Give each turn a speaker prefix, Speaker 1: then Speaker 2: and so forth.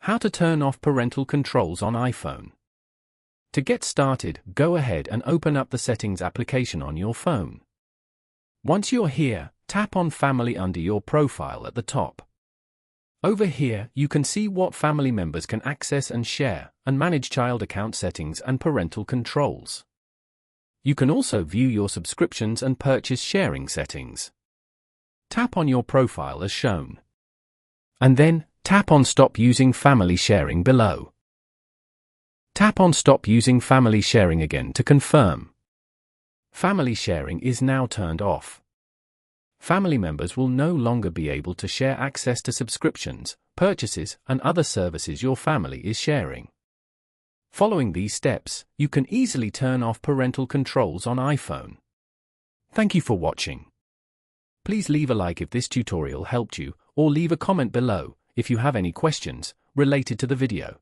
Speaker 1: How to turn off parental controls on iPhone. To get started, go ahead and open up the Settings application on your phone. Once you're here, tap on Family under your profile at the top. Over here, you can see what family members can access and share, and manage child account settings and parental controls. You can also view your subscriptions and purchase sharing settings. Tap on your profile as shown. And then, tap on Stop using family sharing below. Tap on Stop using family sharing again to confirm. Family sharing is now turned off. Family members will no longer be able to share access to subscriptions, purchases, and other services your family is sharing. Following these steps, you can easily turn off parental controls on iPhone. Thank you for watching. Please leave a like if this tutorial helped you, or leave a comment below if you have any questions related to the video.